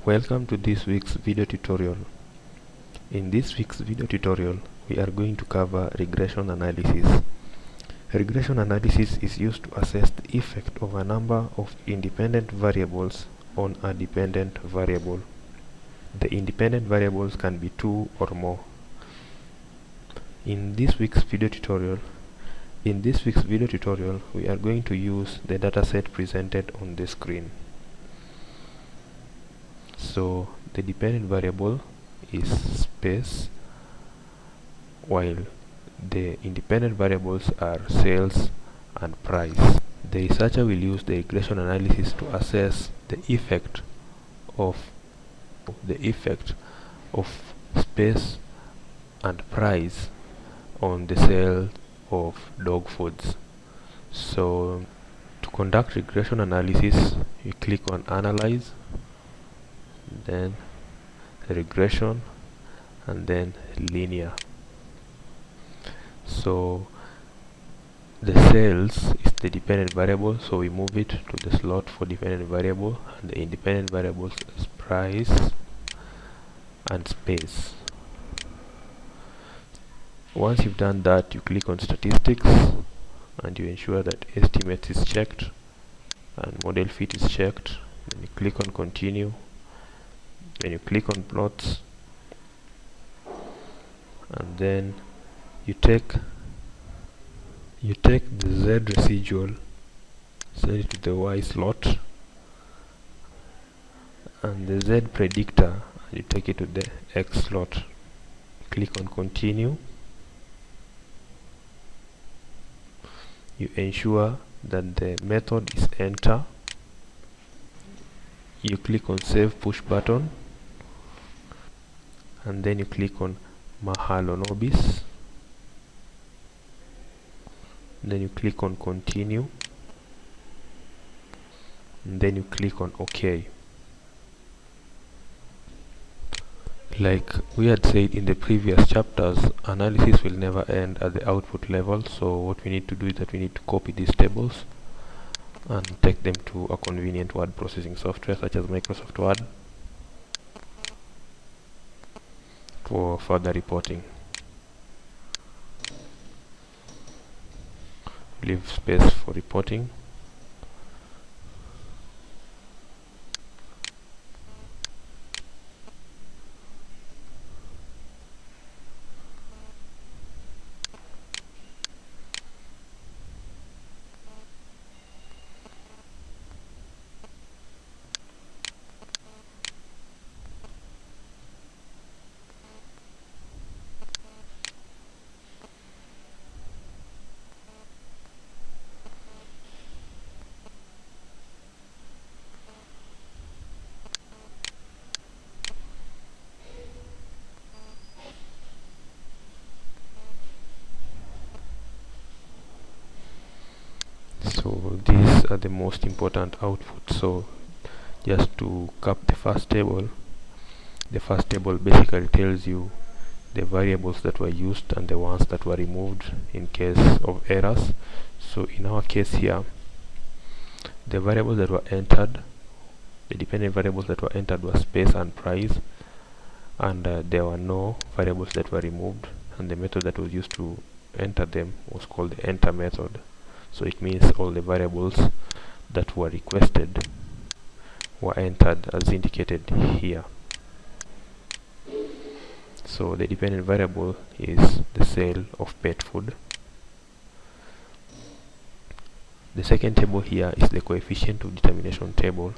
Welcome to this week's video tutorial. In this week's video tutorial, we are going to cover regression analysis. Regression analysis is used to assess the effect of a number of independent variables on a dependent variable. The independent variables can be two or more. In this week's video tutorial, we are going to use the dataset presented on the screen. So the dependent variable is space, while the independent variables are sales and price. The researcher will use the regression analysis to assess the effect of space and price on the sale of dog foods. So to conduct regression analysis, you click on Analyze, then Regression, and then Linear. So the sales is the dependent variable, so we move it to the slot for dependent variable, and the independent variables is price and space. Once you've done that, you click on Statistics and you ensure that Estimates is checked and Model Fit is checked. Then you click on Continue. Then you click on Plots, and then you take the Z residual, send it to the Y slot, and the Z predictor, and you take it to the X slot. Click on Continue. You ensure that the method is enter. You click on Save Push button, and then you click on Mahalanobis. Then you click on Continue, and then you click on OK. Like we had said in the previous chapters, analysis will never end at the output level, so what we need to do is that we need to copy these tables and take them to a convenient word processing software such as Microsoft Word for further reporting. Leave space for reporting. So these are the most important outputs. So just to cap the first table basically tells you the variables that were used and the ones that were removed in case of errors. So in our case here, the variables that were entered, the dependent variables that were entered were space and price, and there were no variables that were removed, and the method that was used to enter them was called the enter method. So it means all the variables that were requested were entered as indicated here. So the dependent variable is the sale of pet food. The second table here is the coefficient of determination table,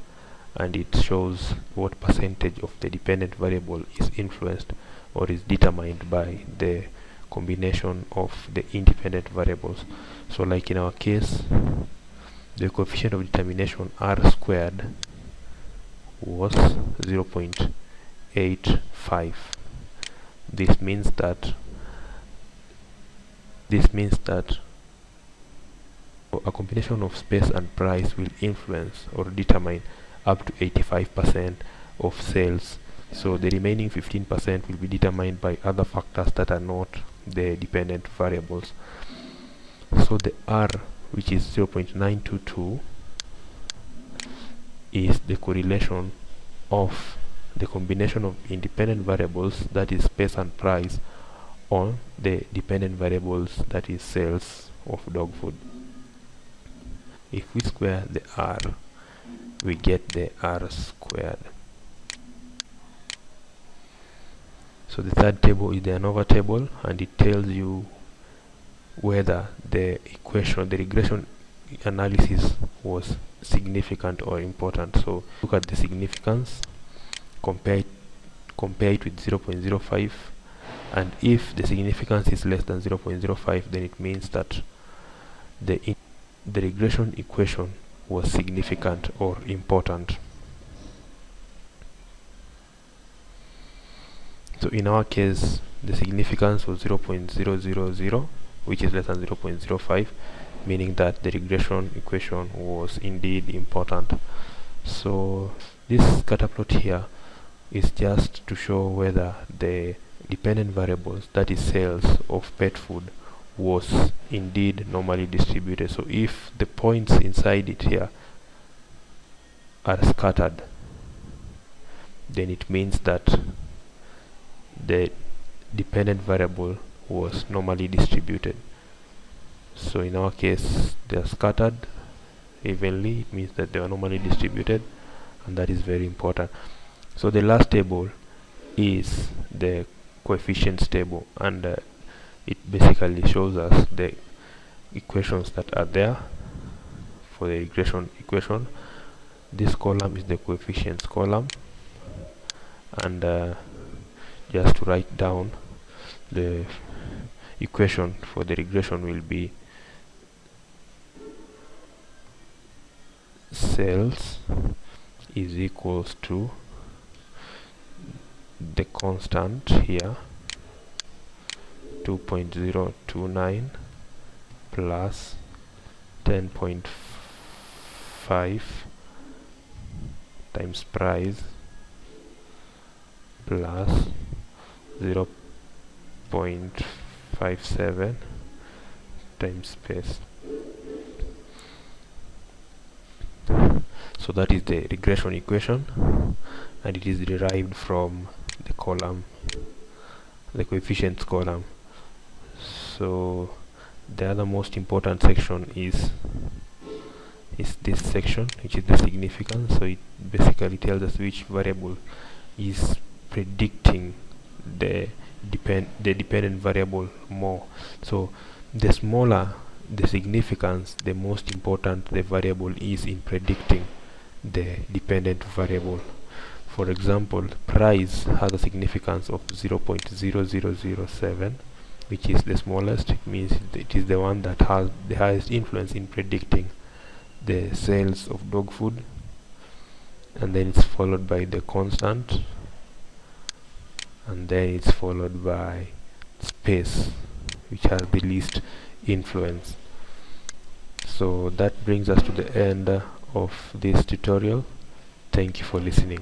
and it shows what percentage of the dependent variable is influenced or is determined by the combination of the independent variables. So like in our case, the coefficient of determination r squared was 0.85. This means that a combination of space and price will influence or determine up to 85% of sales. So the remaining 15% will be determined by other factors that are not the dependent variables. So the R, which is 0.922, is the correlation of the combination of independent variables, that is space and price, on the dependent variables, that is sales of dog food. If we square the r, we get the r squared. So the third table is the ANOVA table, and it tells you whether the equation, the regression analysis, was significant or important. So look at the significance, compare it with 0.05, and if the significance is less than 0.05, then it means that the regression equation was significant or important. So in our case, the significance was 0.000, which is less than 0.05, meaning that the regression equation was indeed important. So this scatter plot here is just to show whether the dependent variables, that is sales of pet food, was indeed normally distributed. So if the points inside it here are scattered, then it means that the dependent variable was normally distributed. So in our case, they are scattered evenly. It means that they are normally distributed, and that is very important. So the last table is the coefficients table, and it basically shows us the equations that are there for the regression equation. This column is the coefficients column, and just to write down the equation for the regression will be sales is equals to the constant here 2.029 plus 10.5 times price plus 0.57 times space. So that is the regression equation, and it is derived from the column, the coefficients column. So the other most important section is this section, which is the significance. So it basically tells us which variable is predicting the dependent variable more. So the smaller the significance, the most important the variable is in predicting the dependent variable. For example, price has a significance of 0.0007, which is the smallest. It means it is the one that has the highest influence in predicting the sales of dog food, and then it's followed by the constant, and then it's followed by space, which has the least influence. So that brings us to the end of this tutorial. Thank you for listening.